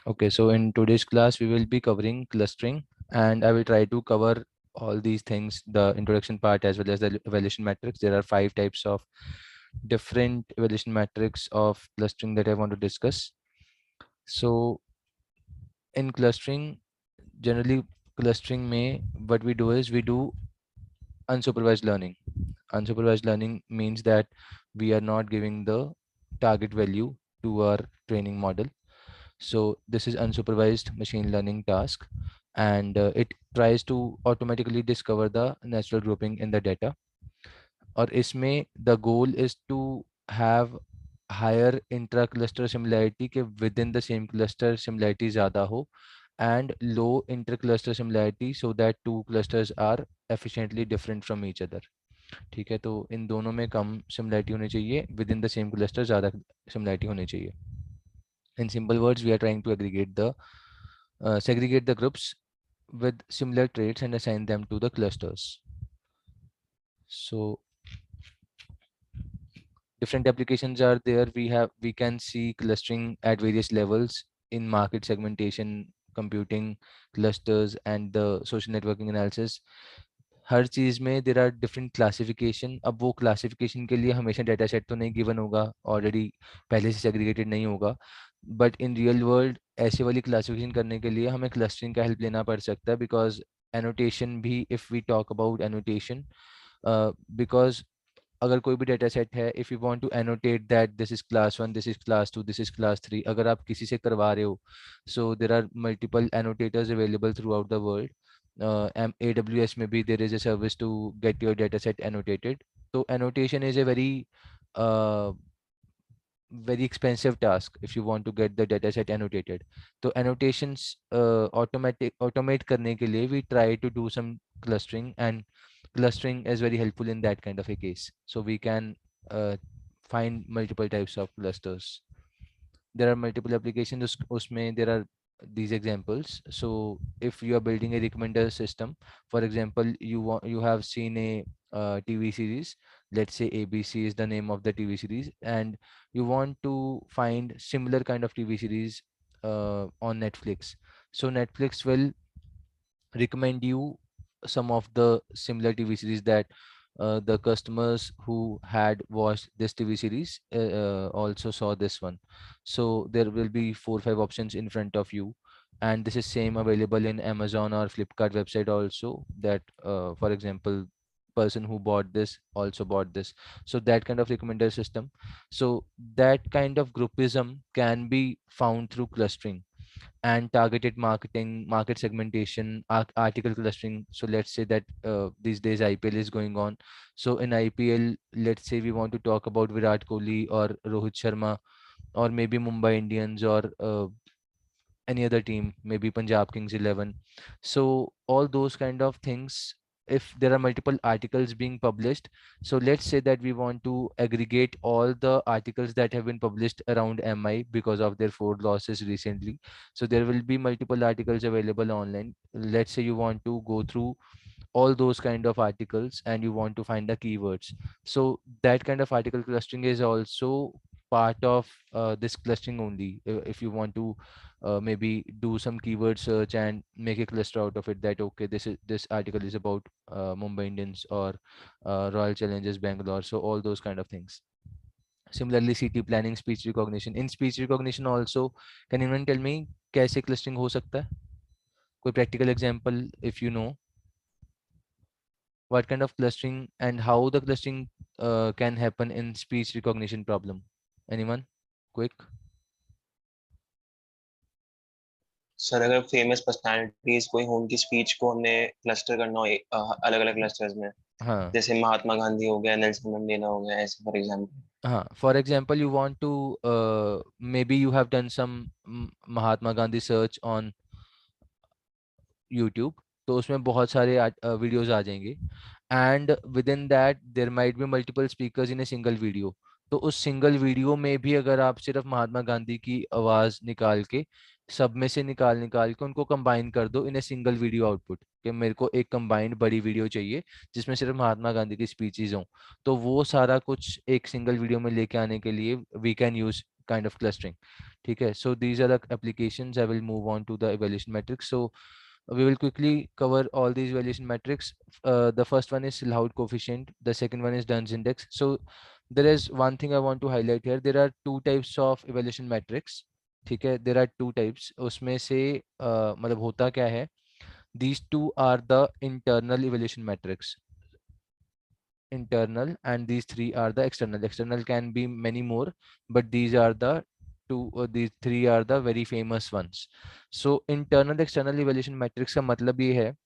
Okay, so in today's class, we will be covering clustering, and I will try to cover all these things, the introduction part as well as the evaluation matrix. There are 5 types of different evaluation matrix of clustering that I want to discuss. So in clustering, generally clustering may, what we do is we do unsupervised learning. Unsupervised learning means that we are not giving the target value to our training model. So this is unsupervised machine learning task, and it tries to automatically discover the natural grouping in the data. और इसमें the goal is to have higher intra cluster similarity के within the same cluster similarity ज़्यादा हो, and low inter cluster similarity so that two clusters are efficiently different from each other. ठीक है, तो इन दोनों में कम सिमिलैरिटी होनी चाहिए, with in the same cluster ज़्यादा सिमिलैरिटी होनी चाहिए. In simple words, we are trying to aggregate the segregate the groups with similar traits and assign them to the clusters. So different applications are there. We can see clustering at various levels in market segmentation, computing, clusters, and the social networking analysis. हर चीज में there are different classification. अब वो classification के लिए हमेशा data set तो नहीं given होगा, ऑलरेडी पहले से सेग्रीगेटेड नहीं होगा, बट इन रियल वर्ल्ड ऐसे वाली क्लासिफिकेशन करने के लिए हमें क्लस्टरिंग का हेल्प लेना पड़ सकता है, बिकॉज एनोटेशन भी, if we talk about annotation, because अगर कोई भी डेटा सेट है, if you want to annotate that this is class 1, this is class 2, this is class 3, अगर आप किसी से करवा रहे हो, so there are multiple annotators available throughout the world. AWS में भी there is a service to get your data set annotated. So annotation is a uh, very expensive task if you want to get the data set annotated. So annotations automate करने के लिए we try to do some clustering, and clustering is very helpful in that kind of a case. So we can find multiple types of clusters. There are multiple applications. उसमें there are these examples. So if you are building a recommender system, for example, you have seen a TV series. Let's say ABC is the name of the TV series, and you want to find similar kind of TV series on Netflix. So Netflix will recommend you some of the similar TV series that the customers who had watched this TV series also saw this one. So there will be 4 5 options in front of you, and this is same available in Amazon or Flipkart website also. That for example, person who bought this also bought this. So that kind of recommender system. So that kind of groupism can be found through clustering and targeted marketing, market segmentation, article clustering. So let's say that these days IPL is going on. So in IPL, let's say we want to talk about Virat Kohli or Rohit Sharma, or maybe Mumbai Indians, or any other team, maybe Punjab Kings 11. So all those kind of things, if there are multiple articles being published, so let's say that we want to aggregate all the articles that have been published around MI because of their 4 losses recently. So there will be multiple articles available online. Let's say you want to go through all those kind of articles and you want to find the keywords. So that kind of article clustering is also part of this clustering only. If you want to maybe do some keyword search and make a cluster out of it, that okay, this article is about Mumbai Indians or Royal Challengers Bangalore. So all those kind of things. Similarly, city planning, speech recognition. In speech recognition also, can anyone tell me कैसे clustering हो सकता है? कोई practical example if you know what kind of clustering and how the clustering can happen in speech recognition problem? Anyone? Quick. Sir अगर famous personalities कोई हो उनकी speech को हमने क्लस्टर करना हो अलग अलग क्लस्टर्स में, हाँ जैसे महात्मा गांधी हो गया, नेल्सन मंडेला हो गया, ऐसे फॉर एग्जांपल. हाँ. For example, you want to maybe you have done some Mahatma Gandhi search on YouTube. तो उसमें बहुत सारे वीडियोस आ जाएंगे, and with in that there might be multiple speakers in a single video. तो उस single video में भी अगर आप सिर्फ महात्मा गांधी की आवाज निकाल के, सब में से निकाल निकाल के उनको कंबाइन कर दो इन ए सिंगल वीडियो आउटपुट, कि मेरे को एक कंबाइंड बड़ी वीडियो चाहिए जिसमें सिर्फ महात्मा गांधी की स्पीचेस हों, तो वो सारा कुछ एक सिंगल वीडियो में लेके आने के लिए we can use kind of clustering. Okay, so these are the applications. I will move on to the evaluation metrics. So we will quickly cover all these evaluation metrics. The first one is loud coefficient, the second one is Duns index. So there is one thing I want to highlight here. There are two types of evaluation metrics. ठीक है, there are two types. उसमें से मतलब होता क्या है, these two are the internal evaluation metrics, internal, and these three are the external. External can be many more, but these are the these three are the very famous ones. So internal external evaluation metrics का मतलब ये है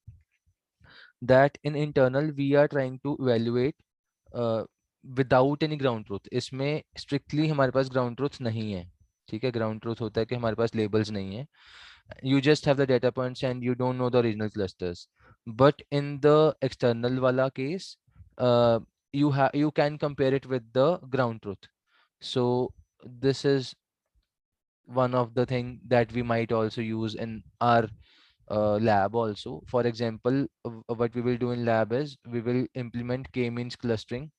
that in internal we are trying to evaluate without any ground truth. इसमें strictly हमारे पास ground truth नहीं है. ठीक है, ग्राउंड ट्रूथ होता है कि हमारे पास लेबल्स नहीं है. You just have the data points and you don't know the original clusters. But in the external wala case, you can compare it with the ground truth. So this is one of the thing that we might also use in our lab also. For example, what we will do in lab is we will implement k-means clustering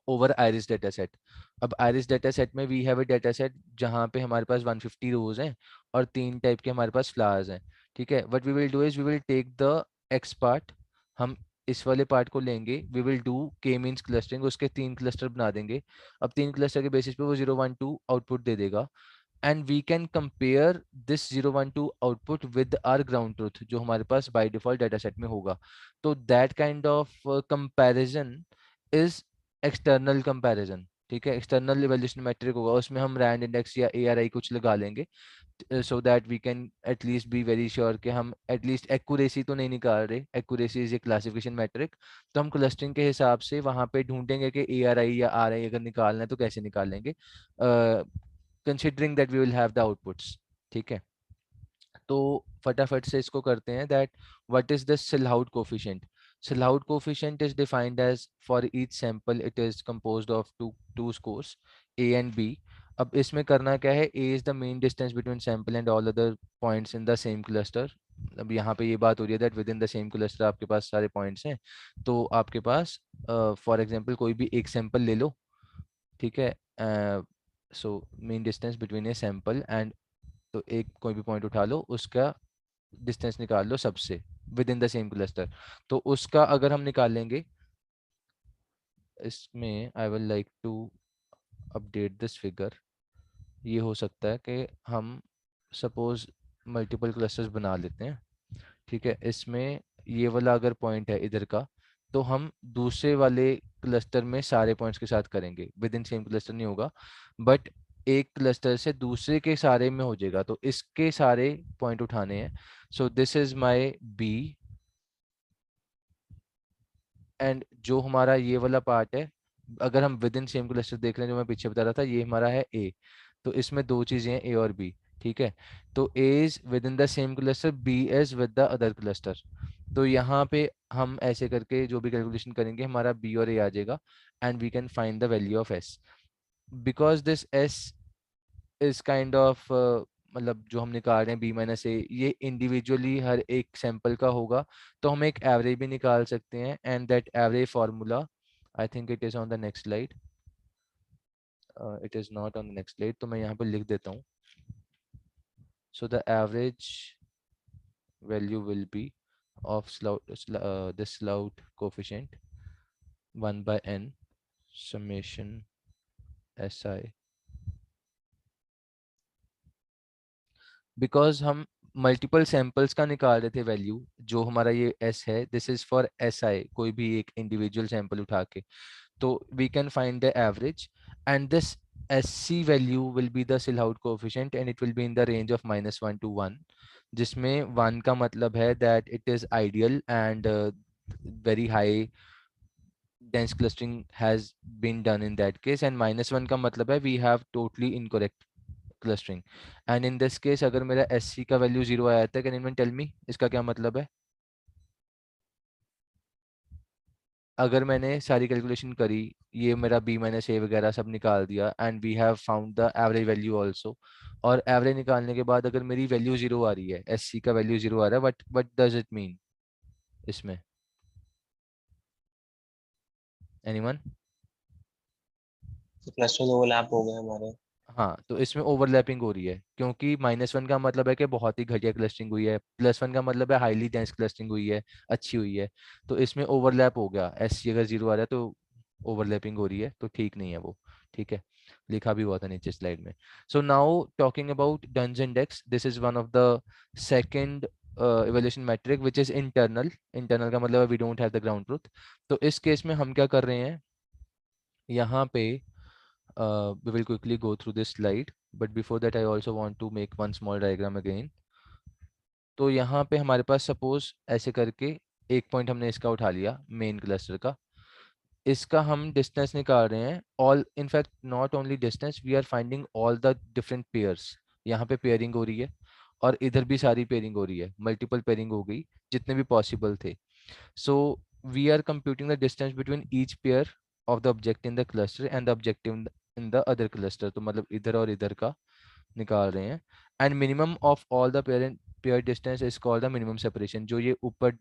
over iris data set. अब iris data set में we have a data set जहाँ पे हमारे पास 150 रोज हैं और 3 type के हमारे पास flowers हैं. ठीक है, what we will do is we will take the X part, हम इस वाले पार्ट को लेंगे, we will do K means clustering, उसके 3 क्लस्टर बना देंगे. अब 3 क्लस्टर के बेसिस पे वो 0 1 2 आउटपुट दे देगा. And we can compare this 012 output with our ground truth जो हमारे पास बाय डिफॉल्ट डाटा सेट में होगा. तो that kind of comparison is external comparison. ठीक है, एक्सटर्नल इवैल्यूएशन मैट्रिक होगा, उसमें हम रैंड इंडेक्स या ARI कुछ लगा लेंगे so that we can at least be very sure कि हम at least accuracy तो नहीं निकाल रहे. accuracy is a classification metric. तो हम क्लस्टरिंग के हिसाब से वहां पे ढूंढेंगे कि ARI या RI अगर निकालना है तो कैसे निकालेंगे, considering that we will have the outputs. ठीक है, तो फटाफट से इसको करते हैं. That what is the Silhouette coefficient. Silhouette coefficient is defined as for each sample it is composed of two scores A and B. अब इसमें करना क्या है, A is the mean distance between sample and all other points in the same cluster. अब यहाँ पे ये बात हो रही है that with in the same cluster आपके पास सारे पॉइंट्स हैं. तो आपके पास फॉर एग्जांपल कोई भी एक सैंपल ले लो. ठीक है, so mean distance between a sample and, तो एक कोई भी पॉइंट उठा लो, उसका डिस्टेंस निकाल लो सबसे with in the same cluster. तो उसका अगर हम निकालेंगे, इसमें I will like to update this figure. ये हो सकता है कि हम सपोज मल्टीपल क्लस्टर्स बना लेते हैं. ठीक है, इसमें ये वाला अगर पॉइंट है इधर का, तो हम दूसरे वाले क्लस्टर में सारे पॉइंट्स के साथ करेंगे. विद इन सेम क्लस्टर नहीं होगा, बट एक क्लस्टर से दूसरे के सारे में हो जाएगा. तो इसके सारे पॉइंट उठाने हैं. So this is my B, and जो हमारा ये वाला पार्ट है, अगर हम विद इन सेम क्लस्टर देख रहे हैं जो मैं पीछे बता रहा था, ये हमारा है ए. तो इसमें दो चीजें हैं, ए और बी. ठीक है, तो A is with in the same cluster, B is with the other cluster. तो यहाँ पे हम ऐसे करके जो भी कैलकुलेशन करेंगे हमारा बी और ए आ जाएगा, and we can find the value of S. Because this S is kind of, मतलब जो हम निकाल रहे हैं बी माइनस ए, ये इंडिविजुअली हर एक सैंपल का होगा. तो हम एक एवरेज भी निकाल सकते हैं, and that average formula, I think it is on the next slide. It is not on the next slide, तो मैं यहाँ पे लिख देता हूँ. So the average value will be of this Silhouette coefficient 1 by n summation si. Because हम multiple samples का निकाल रहे थे वैल्यू, जो हमारा ये एस है, this is for S I, कोई भी एक इंडिविजुअल सैंपल उठा के. तो we can find the average, and this SC value will be the Silhouette coefficient and it will be in the range of -1 to 1, जिसमें 1 का मतलब है that it is ideal and very high dense clustering has been done in that case, and -1 का मतलब है we have totally incorrect clustering. And in this case अगर मेरा SC का वैल्यू 0 आया था, can anyone tell me इसका क्या मतलब है? अगर मैंने सारी कैलकुलेशन करी, ये मेरा बी माइनस ए वगैरह सब निकाल दिया, and we have found the average value also, और एवरेज निकालने के बाद अगर मेरी वैल्यू 0 आ रही है, SC का वैल्यू 0 आ रहा है, व्हाट डज इट मीन इसमें? एनीवन? क्लस्टर्स ओवरलैप हो गए हमारे. हाँ, तो इसमें ओवरलैपिंग हो रही है, क्योंकि -1 का मतलब है कि बहुत ही घटिया क्लस्टरिंग हुई है, +1 का मतलब है हाईली डेंस क्लस्टरिंग हुई है, अच्छी हुई है। तो इसमें ओवरलैप हो गया, एस सी अगर 0 आ रहा है तो ओवरलैपिंग हो रही है, तो ठीक नहीं है वो। ठीक है, लिखा भी हुआ था नीचे स्लाइड में। So now talking about Dunn's index, this is one of the second evaluation metric which is internal. Internal का मतलब we don't have the ground truth. तो इस केस में हम क्या कर रहे हैं, यहाँ पे we will quickly go through this slide, but before that I also want to make one small diagram again. तो यहाँ पे हमारे पास सपोज ऐसे करके एक पॉइंट हमने इसका उठा लिया मेन क्लस्टर का, इसका हम डिस्टेंस निकाल रहे हैं, all in fact not only distance, we are finding all the different pairs. यहाँ पे पेयरिंग हो रही है और इधर भी सारी पेयरिंग हो रही है, मल्टीपल पेयरिंग हो गई जितने भी पॉसिबल थे। So we are computing the distance between each pair of the object in the cluster and the objective in the other cluster. तो मतलब इधर और इधर का निकाल रहे हैं। And minimum of all the pair distance is called the minimum separation। जो ये ऊपर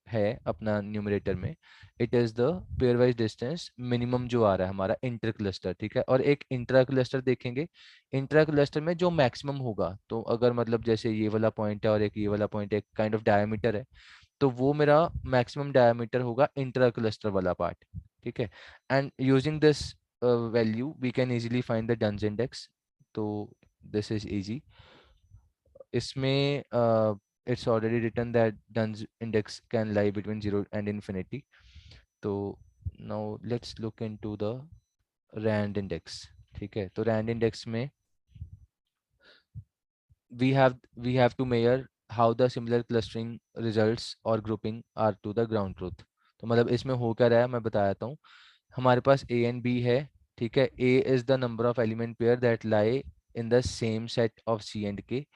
है अपना न्यूमरेटर में, it is the pair wise distance minimum जो आ रहा है हमारा इंटर क्लस्टर। ठीक है, और एक इंट्रा क्लस्टर देखेंगे, इंट्रा क्लस्टर में जो मैक्सिमम होगा, तो अगर मतलब जैसे ये वाला पॉइंट है और एक ये वाला पॉइंट, एक काइंड ऑफ डायमीटर है, तो वो मेरा मैक्सिमम डायमीटर होगा इंट्रा क्लस्टर वाला पार्ट। ठीक है, and using this value we can easily find the Dunn's index. तो दिस इज इजी। इसमें it's already written that Duns index can lie between 0 and infinity. तो now let's look into the RAND index। ठीक है, तो RAND index में we have to measure how the similar clustering results or grouping are to the ground truth। तो मतलब इसमें हो क्या रहा है मैं बता देता हूँ। हमारे पास A एंड B है। ठीक है, A is the number of element pair that lie in the same set of C and K,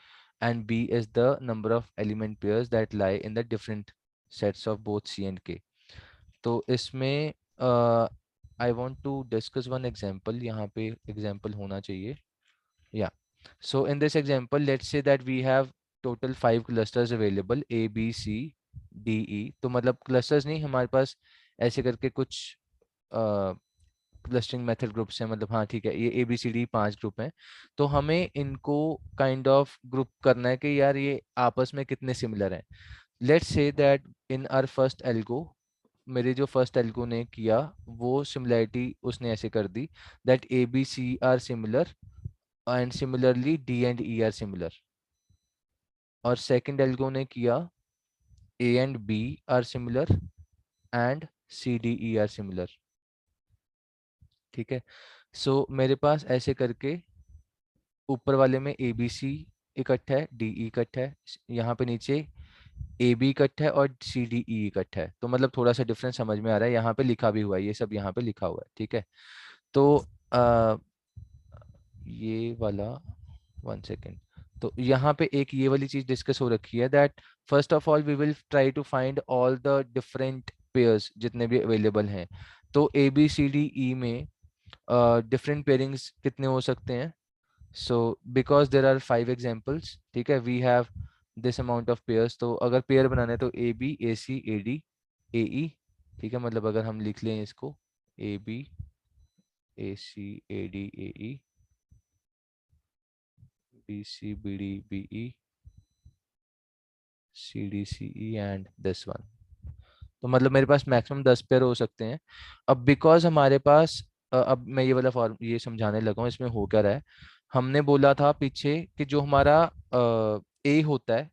and B is the number of element pairs that lie in the different sets of both C and K। तो इसमें I want to discuss one example, यहाँ पे example होना चाहिए। या so in this example let's say that we have total 5 clusters available A B C D E। तो मतलब clusters नहीं, हमारे पास ऐसे करके कुछ क्लस्टरिंग मेथड ग्रुप्स हैं, मतलब हाँ ठीक है, ये ABCD 5 ग्रुप हैं। तो हमें इनको काइंड ऑफ ग्रुप करना है कि यार ये आपस में कितने सिमिलर हैं। Let's say that in our first algo, मेरे जो फर्स्ट एल्गो ने किया वो सिमिलैरिटी उसने ऐसे कर दी that ABC are similar and similarly D and E are similar. और सेकंड एल्गो ने किया A and B are similar and CDE are similar. ठीक है, सो मेरे पास ऐसे करके ऊपर वाले में ABC इकट्ठा है, DE इकट्ठा है, यहाँ पे नीचे AB इकट्ठा है और CDE इकट्ठा है। तो मतलब थोड़ा सा डिफरेंस समझ में आ रहा है, यहाँ पे लिखा भी हुआ है, ये सब यहाँ पे लिखा हुआ है। ठीक है, तो ये वाला 1 सेकेंड। तो यहाँ पे एक ये वाली चीज डिस्कस हो रखी है that first of all we will try to find all the different pairs जितने भी अवेलेबल हैं। तो ABCDE में डिफरेंट पेयरिंग्स कितने हो सकते हैं। So because there are 5 examples, ठीक है, we have this amount of pairs. तो अगर पेयर बनाना है तो AB AC AD AE। ठीक है, मतलब अगर हम लिख लें इसको ABACADAE BCBDBE CDCE and this one. तो मतलब मेरे पास मैक्सिमम 10 पेयर हो सकते हैं। अब बिकॉज हमारे पास अब मैं ये वाला फॉर्म ये समझाने लगा हूँ, इसमें हो क्या रहा है। हमने बोला था पीछे कि जो हमारा ए होता है,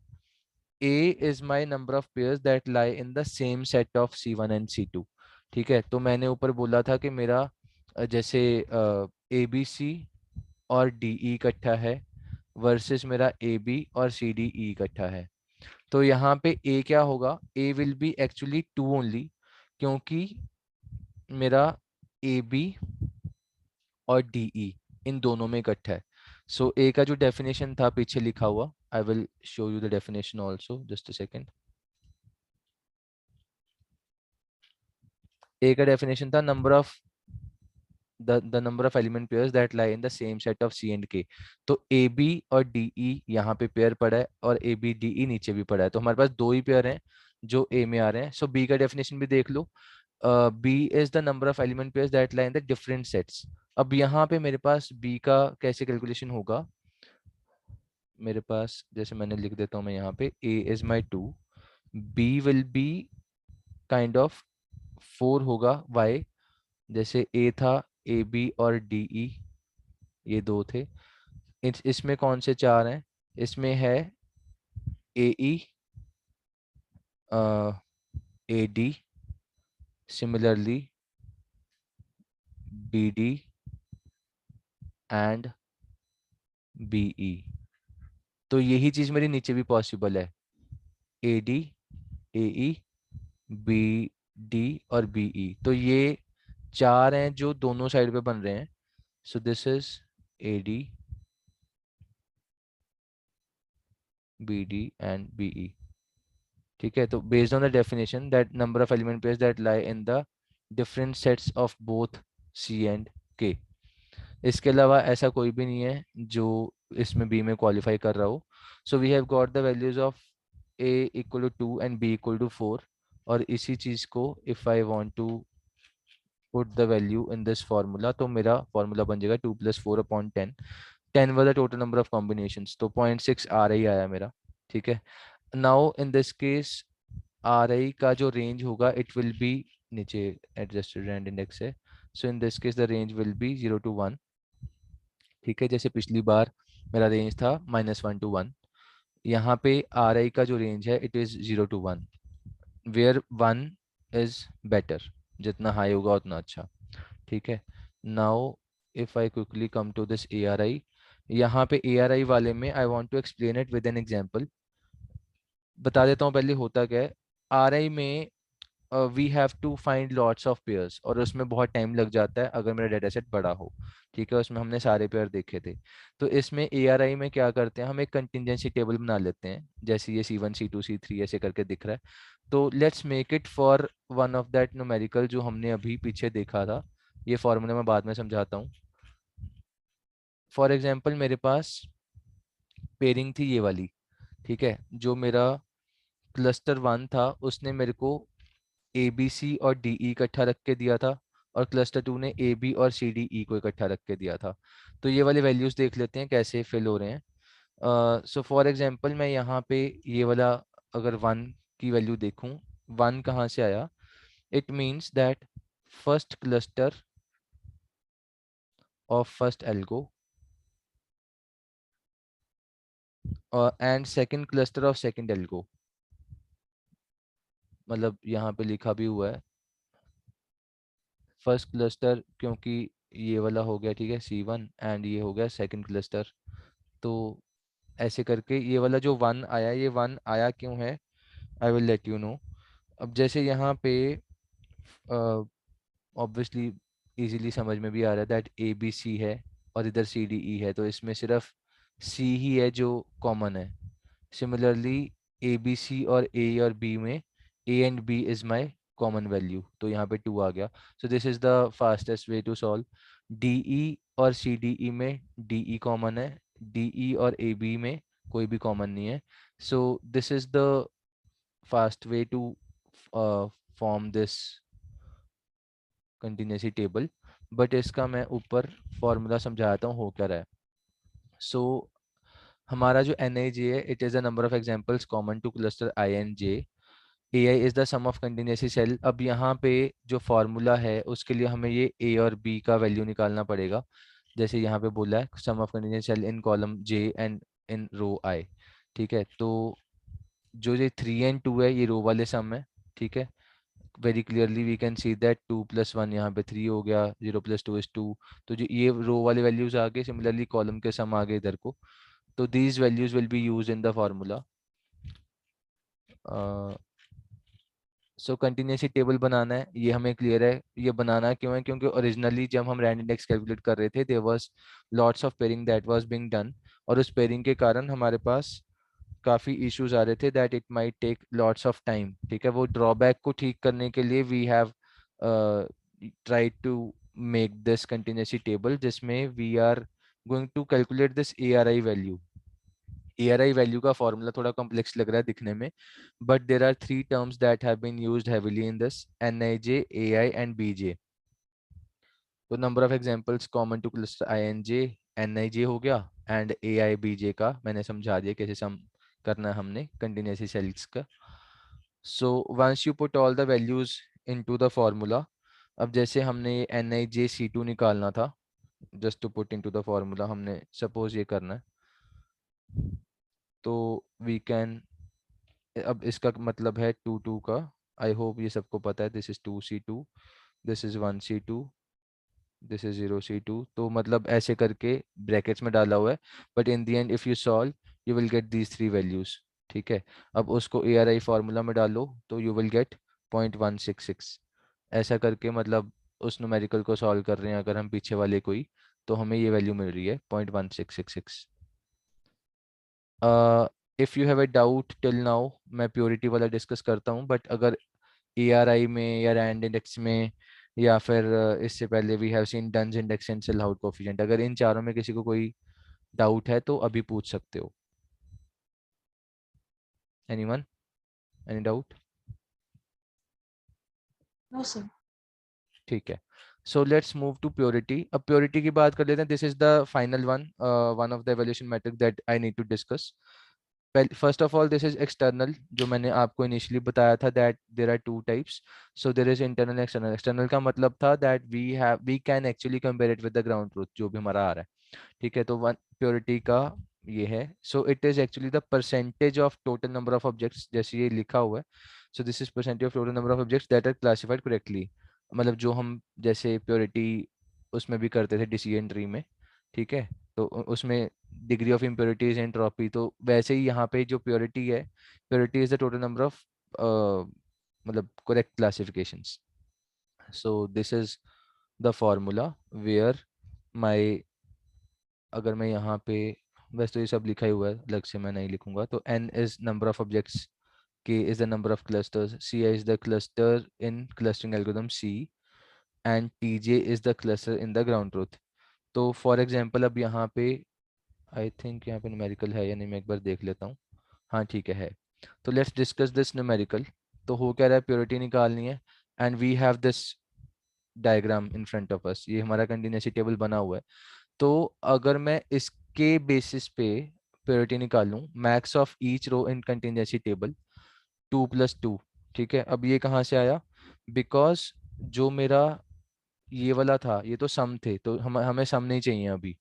A is my number of pairs that lie in the same set of C1 and C2। ठीक है, तो मैंने ऊपर बोला था कि मेरा जैसे ABC और DE इकट्ठा है वर्सेस मेरा AB और CDE इकट्ठा है। तो यहाँ पे ए क्या होगा, ए विल बी एक्चुअली 2 ओनली, क्योंकि मेरा ए बी और डी ई इन दोनों में इकट्ठा है। सो ए का जो डेफिनेशन था पीछे लिखा हुआ, I will show you the definition also, just a second. A का डेफिनेशन था number of the number of element pairs that lie in the same set of C and K। तो AB और DE यहाँ पे pair पड़ा है और ABDE नीचे भी पड़ा है, तो हमारे पास दो ही पेयर हैं जो A में आ रहे हैं। सो B का डेफिनेशन भी देख लो, B is the number of element pairs that lie in the different sets. अब यहाँ पे मेरे पास बी का कैसे कैलकुलेशन होगा, मेरे पास जैसे मैंने लिख देता हूँ मैं यहाँ पे A is my 2, B will be kind of 4 होगा वाई, जैसे ए था ए बी और डी ई, ये दो थे। इसमें कौन से चार हैं, इसमें है A E, A D, similarly B D and B E. तो यही चीज मेरी नीचे भी पॉसिबल है, A D, A E, B D और बी ई। तो ये चार हैं जो दोनों साइड पे बन रहे हैं। So this is A D, B D and B E. ठीक है, तो based on the definition that number of element pairs that lie in the different sets of both C and K. इसके अलावा ऐसा कोई भी नहीं है जो इसमें बी में क्वालिफाई कर रहा हो। So we have got the values of A equal to 2 and B equal to 4। और इसी चीज को if I want to put the value in this formula, तो मेरा फार्मूला बन जाएगा 2 + 4 upon 10। 10 was the total number of combinations, तो 0.6 R I आया मेरा। ठीक है, now in this case R I का जो रेंज होगा इट विल बी, नीचे एडजस्टेड रैंड इंडेक्स है, so in this case the range will be 0 to 1। ठीक है, जैसे पिछली बार मेरा रेंज था -1 to 1, यहाँ पे आर आई का जो रेंज है it is 0 to 1, where 1 is better, जितना हाई होगा उतना अच्छा। ठीक है, now if I quickly come to this A R I, यहाँ पे ए आर आई वाले में I want to explain it with an example. बता देता हूँ पहले होता क्या है। आर आई में we have to find lots of pairs, और उसमें बहुत टाइम लग जाता है अगर मेरा डेटा सेट बड़ा हो। ठीक है, उसमें हमने सारे पेयर देखे थे। तो इसमें ए आर आई में क्या करते हैं, हम एक कंटिजेंसी टेबल बना लेते हैं, जैसे ये C1 C2 C3 ऐसे करके दिख रहा है। तो let's make it for one of that numerical जो हमने अभी पीछे देखा था। ये फॉर्मूला मैं बाद में समझाता हूँ। फॉर एग्जाम्पल मेरे पास पेयरिंग थी ये वाली। ठीक है, जो मेरा क्लस्टर 1 था उसने मेरे को ए बी सी और डी ई इकट्ठा रख के दिया था, और क्लस्टर 2 ने ए बी और सी डी ई को इकट्ठा रख के दिया था। तो ये वाले वैल्यूज देख लेते हैं कैसे फिल हो रहे हैं। सो फॉर एग्जांपल मैं यहाँ पे ये वाला अगर 1 की वैल्यू देखूँ, 1 कहाँ से आया, it means that first cluster of first algo and second cluster of second algo, मतलब यहाँ पे लिखा भी हुआ है फर्स्ट क्लस्टर, क्योंकि ये वाला हो गया ठीक है C1, एंड ये हो गया सेकंड क्लस्टर। तो ऐसे करके ये वाला जो 1 आया, ये 1 आया क्यों है, I will let you know. अब जैसे यहाँ पे ऑब्वियसली इजीली समझ में भी आ रहा है दैट ए बी सी है और इधर सी डी ई है, तो इसमें सिर्फ सी ही है जो कॉमन है। सिमिलरली ए बी सी और बी में A and B is my common value, तो यहाँ पे 2 आ गया। So this is the fastest way to solve. D E और सी डी ई में डी ई कॉमन है, डी ई और ए बी में कोई भी कॉमन नहीं है। So this is the fast way to form this contingency table. But इसका मैं ऊपर फॉर्मूला समझाता हूँ हो क्या रहा है। सो हमारा जो एन आई जे है, it is the number of examples common to cluster I and J. A I is the sum of contingency cell. अब यहाँ पे जो फार्मूला है उसके लिए हमें ये ए और बी का वैल्यू निकालना पड़ेगा। जैसे यहाँ पे बोला है sum of contingency cell in column J and in row I. ठीक है, तो जो ये 3 एंड 2 है ये रो वाले सम है। ठीक है, very clearly we can see that 2 + 1 यहाँ पे 3 हो गया, 0 + 2 इज 2। तो जो ये रो वाले वैल्यूज आ गए, सिमिलरली कॉलम के सम आ गए इधर को। तो these values will be use in the formula. So contingency table बनाना है, ये हमें क्लियर है। ये बनाना क्यों है, क्योंकि ओरिजिनली जब हम रैंड इंडेक्स कैलकुलेट कर रहे थे there was lots of pairing that was being done, और उस पेयरिंग के कारण हमारे पास काफ़ी इश्यूज आ रहे थे that it might take lots of time. ठीक है, वो ड्रॉबैक को ठीक करने के लिए we have try to make this contingency table जिसमें we are going to calculate this A R I value. ARI value का फॉर्मूला थोड़ा कॉम्प्लेक्स लग रहा है दिखने में, but there are 3 terms that have been used heavily in this, NIJ, AI and BJ। तो number of examples common to cluster INJ, NIJ हो गया, एंड AI BJ का मैंने समझा दिया कैसे सम करना है हमने कंटिन्यूसी सेल्स का। So once you put all the values into the formula, अब जैसे हमने NIJ C2 निकालना था, just to put into the formula हमने सपोज ये करना है, तो वी कैन, अब इसका मतलब है 2 का, आई होप ये सबको पता है, this is 2C2, this is 1C2, this is 0C2, तो मतलब ऐसे करके ब्रैकेट्स में डाला हुआ है, but in the end if you solve you will get these 3 values. ठीक है, अब उसको ARI फॉर्मूला में डालो तो यू विल गेट 0.166। ऐसा करके मतलब उस न्यूमेरिकल को सॉल्व कर रहे हैं अगर हम पीछे वाले कोई, तो हमें ये वैल्यू मिल रही है 0.1666। If you have a doubt till now, मैं प्योरिटी वाला डिस्कस करता हूँ, बट अगर ARI में या रैंड इंडेक्स में, या फिर इससे पहले we have seen Dunn's index and silhouette coefficient, अगर इन चारों में किसी को कोई डाउट है तो अभी पूछ सकते हो। Anyone, any doubt? No sir. ठीक है, so let's move to purity. अब प्योरिटी की बात कर लेते हैं, this is the final one, one of the evaluation metric that I need to discuss. First of all this is external, जो मैंने आपको इनिशियली बताया था that there are 2 types. So there is internal external. External का मतलब था that we can actually compare it with the ground truth, जो भी हमारा आ रहा है। ठीक है, तो वन प्योरिटी का ये है, so it is actually the percentage of total number of objects, जैसे ये लिखा हुआ है। So this is percentage of total number of objects that are classified correctly, मतलब जो हम जैसे प्योरिटी उसमें भी करते थे डिसीजन ट्री में। ठीक है, तो उसमें डिग्री ऑफ इम्प्योरिटीज एंट्रोपी, तो वैसे ही यहाँ पे जो प्योरिटी है, purity is the total number of मतलब correct classifications. So this is the formula where my, अगर मैं यहाँ पे, वैसे तो ये सब लिखा ही हुआ है, अलग से मैं नहीं लिखूंगा, तो N is number of objects, K is the number of clusters, Ci is the cluster in clustering algorithm C, and Tj is the cluster in the ground truth। तो फॉर एग्जांपल अब यहाँ पे आई थिंक यहाँ पे numerical है या नहीं, मैं एक बार देख लेता हूँ। हाँ ठीक है। तो लेट्स डिस्कस दिस न्यूमेरिकल। तो हो क्या रहा है, प्योरिटी निकालनी है, and we have this diagram in front of us, ये हमारा कंटिन्यूसी टेबल बना हुआ है। तो अगर मैं इसके बेसिस पे प्योरिटी निकालूं, max of each row in contingency table 2 + 2। ठीक है, अब ये कहाँ से आया, बिकॉज जो मेरा ये वाला था, ये तो सम थे, तो हमें सम नहीं चाहिए अभी।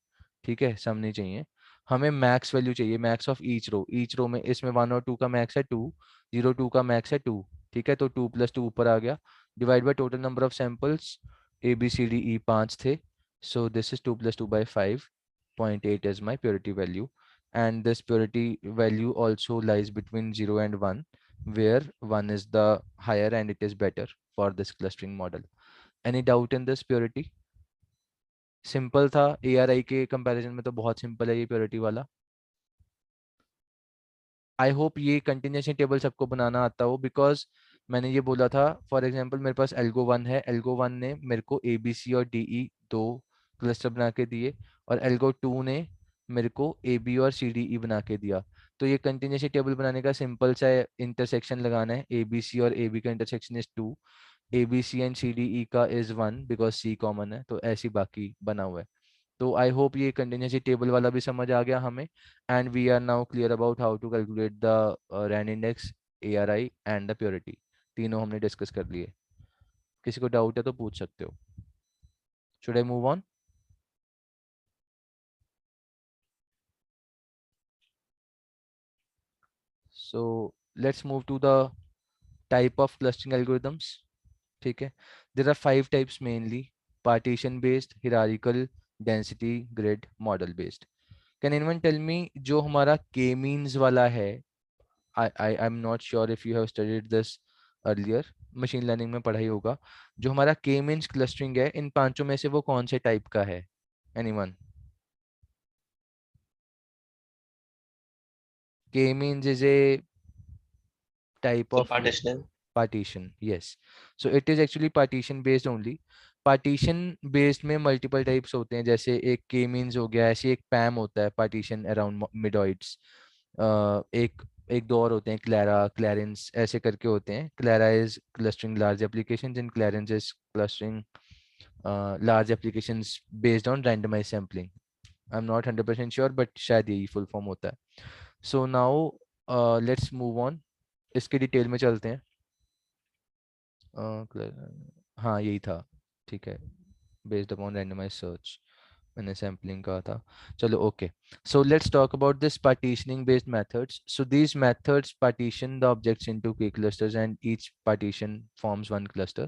ठीक है, सम नहीं चाहिए, हमें मैक्स वैल्यू चाहिए, मैक्स ऑफ ईच रो में, इसमें 1 और 2 का मैक्स है 2, 0 2 का मैक्स है 2। ठीक है, तो 2 + 2 ऊपर आ गया, divide by total number of samples, ABCDE 5 थे, सो this is 2 + 2/5, 0.8 is my purity value, and this purity value also lies between 0 and 1, where 1 is the higher and it is better for this clustering model। Any doubt in this purity? Simple था, ARI के comparison में तो बहुत simple है ये purity वाला। I hope ये continuation table सबको बनाना आता हो, बिकॉज मैंने ये बोला था, फॉर एग्जांपल मेरे पास एल्गो 1 है, एल्गो 1 ने मेरे को ABC और DE 2 क्लस्टर बना के दिए, और एल्गो 2 ने मेरे को AB और CDE बना के दिया। तो ये कंटिन्यूएशन टेबल बनाने का सिंपल सा इंटरसेक्शन लगाना है, ABC और AB का intersection is 2, ABC and CDE का इज 1 बिकॉज C कॉमन है, तो ऐसी बाकी बना हुआ है। तो आई होप ये कंटिन्यूसी टेबल वाला भी समझ आ गया हमें, and we are now clear about how to calculate the rand index, ARI and the purity. तीनों हमने डिस्कस कर लिए, किसी को डाउट है तो पूछ सकते हो। Should I move on? So let's move to the type of clustering algorithms. ठीक है, there are 5 types mainly: partition based, hierarchical, density grid, model based. Can anyone tell me, जो हमारा के मीन्स वाला है, I'm not sure if you have studied this earlier, machine learning में पढ़ाई होगा, जो हमारा के मीन्स क्लस्टरिंग है, इन पांचों में से वो कौन से टाइप का है? एनीवन? के means is a type So of partitional. partition, yes, so it is actually partition based only। Partition based में मल्टीपल टाइप्स होते हैं, जैसे एक के मीन्स हो गया, ऐसे एक पैम होता है, पार्टीशन अराउंड मिडॉइड्स, एक एक दो और होते हैं, क्लैरा, क्लैरेंस ऐसे करके होते हैं। Clara is clustering large applications and Clarence is clustering large applications based on randomise sampling. I am not 100% sure but शायद यही फुल फॉर्म होता है। So now let's move on, इसके डिटेल में चलते हैं। हाँ यही था, ठीक है, बेस्ड अपॉन रैंडमाइज सर्च, मैंने सैम्पलिंग कहा था। चलो okay, so let's talk about this partitioning based methods. So these methods partition the objects into k clusters and each partition forms one cluster.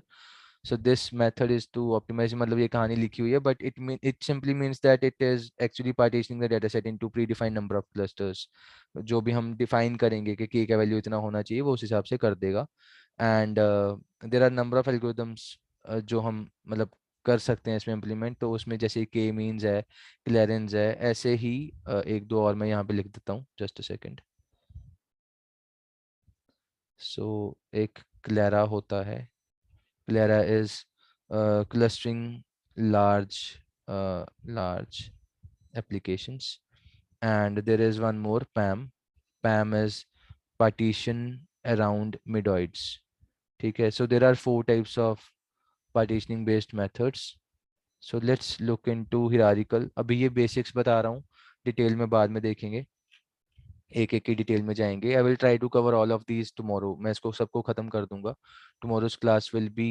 So this method is to optimize, मतलब ये कहानी लिखी हुई है but it simply means that it is actually partitioning the dataset into predefined number of clusters. जो भी हम define करेंगे कि k का value इतना होना चाहिए वो उस हिसाब से कर देगा। And there are number of algorithms जो हम मतलब कर सकते हैं इसमें इम्प्लीमेंट। तो उसमें जैसे के मीन्स है, क्लेरेंस है, ऐसे ही एक दो और मैं यहाँ पे लिख देता हूँ, जस्ट अ सेकंड। सो एक क्लेरा होता है, Clara is clustering large large applications, and there is one more, PAM. PAM is partition around middoids, ठीक है। So there are 4 types of partitioning based methods. So let's look into hierarchical. अभी ये basics बता रहा हूँ, detail में बाद में देखेंगे, एक एक की डिटेल में जाएंगे। I will try to cover all of these tomorrow, मैं इसको सबको खत्म कर दूंगा। Tomorrow's class will be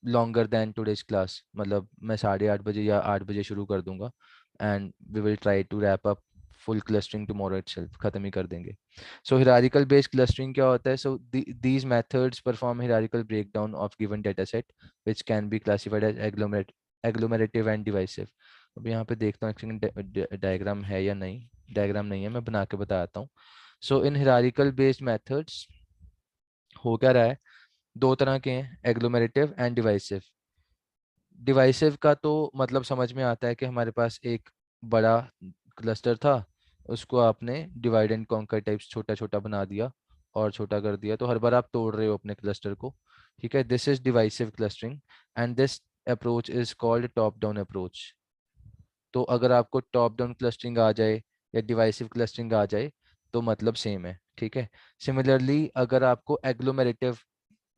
longer than today's class, मतलब मैं 8:30 बजे या 8 बजे शुरू कर दूंगा and we will try to wrap up full clustering tomorrow itself, खत्म ही कर देंगे। सो हिरारिकल बेस्ड क्लस्टरिंग क्या होता है? So these methods perform hierarchical breakdown of given data set which can be classified as agglomerative and divisive. अब यहाँ पे देखता हूँ डायग्राम है या नहीं, डायग्राम नहीं है, मैं बना के बताता हूँ। सो इन हिरारिकल बेस्ड मेथड्स हो क्या रहा है, दो तरह के हैं, एग्लोमेरेटिव एंड डिवाइसिव। डिवाइसिव का तो मतलब समझ में आता है कि हमारे पास एक बड़ा क्लस्टर था, उसको आपने डिवाइड एंड कॉन्कर टाइप्स छोटा छोटा बना दिया और छोटा कर दिया, तो हर बार आप तोड़ रहे हो अपने क्लस्टर को, ठीक है। This is divisive clustering and this approach is called top down approach. तो अगर आपको टॉप डाउन क्लस्टरिंग आ जाए या डिवाइसिव क्लस्टरिंग आ जाए तो मतलब सेम है, ठीक है। सिमिलरली अगर आपको एग्लोमेरेटिव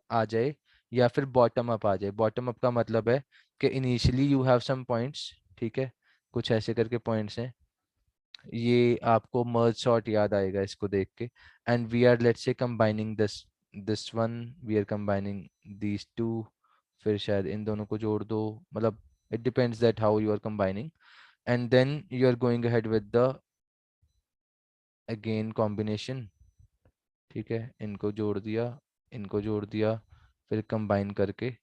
आ जाए या फिर बॉटम अप आ जाए, बॉटम अप का मतलब है कि initially you have some points, ठीक है, कुछ ऐसे करके पॉइंट्स हैं, ये आपको मर्ज सॉर्ट याद आएगा इसको देख के, and we are let's say combining this one, we are combining these two, फिर शायद इन दोनों को जोड़ दो, मतलब it depends that how you are combining, and then you are going ahead with the again combination, ठीक है। इनको जोड़ दिया, इनको जोड़ दिया, फिर कंबाइन करके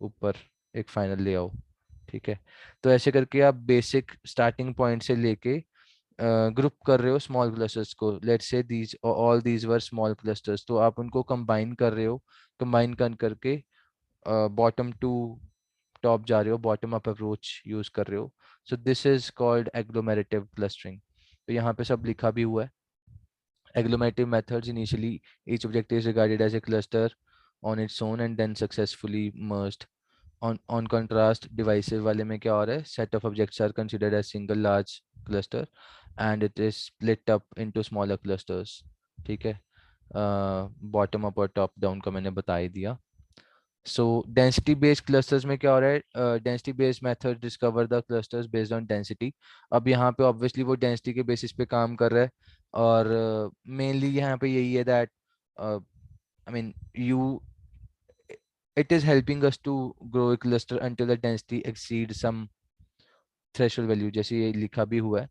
ऊपर एक फाइनल ले आओ, ठीक है। तो ऐसे करके आप बेसिक स्टार्टिंग पॉइंट से लेके ग्रुप कर रहे हो स्मॉल क्लस्टर्स को, let's say these all these were small clusters, तो आप उनको कंबाइन कर रहे हो, कंबाइन कर करके बॉटम टू टॉप जा रहे हो, बॉटम अप अप्रोच यूज कर रहे हो। सो this is called agglomerative clustering. तो यहाँ पे सब लिखा भी हुआ है। Agglomerative methods, initially each object is regarded as a cluster on its own and then successfully merged. On contrast, divisive वाले में क्या हो रहा है, set of objects are considered as single large cluster and it is split up into smaller clusters, ठीक है। Bottom up और top down का मैंने बता ही दिया। सो डेंसिटी बेस्ड क्लस्टर्स में क्या हो रहा है, density based method discover the clusters based on density. अब यहाँ पे ऑब्वियसली वो डेंसिटी के बेसिस पे काम कर रहा है, और मेनली यहाँ पे यही है that I mean you it is helping us to grow a cluster until the density exceeds some threshold value, जैसे ये लिखा भी हुआ है।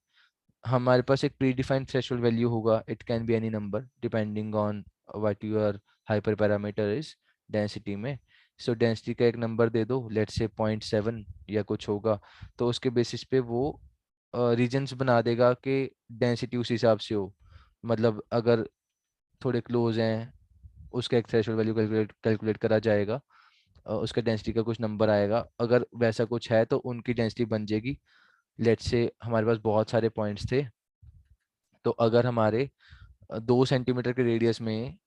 हमारे पास एक प्रीडिफाइंड थ्रेशोल्ड वैल्यू होगा, it can be any number depending on what your hyper parameter is density में। सो डेंसिटी का एक नंबर दे दो, लेट्स से 0.7 या कुछ होगा, तो उसके बेसिस पे वो रीजन्स बना देगा कि डेंसिटी उस हिसाब से हो, मतलब अगर थोड़े क्लोज हैं उसका एक थ्रेशोल्ड वैल्यू कैलकुलेट करा जाएगा, उसका डेंसिटी का कुछ नंबर आएगा, अगर वैसा कुछ है तो उनकी डेंसिटी बन जाएगी। लेट्स से हमारे पास बहुत सारे पॉइंट्स थे, तो अगर हमारे 2 सेंटीमीटर के रेडियस में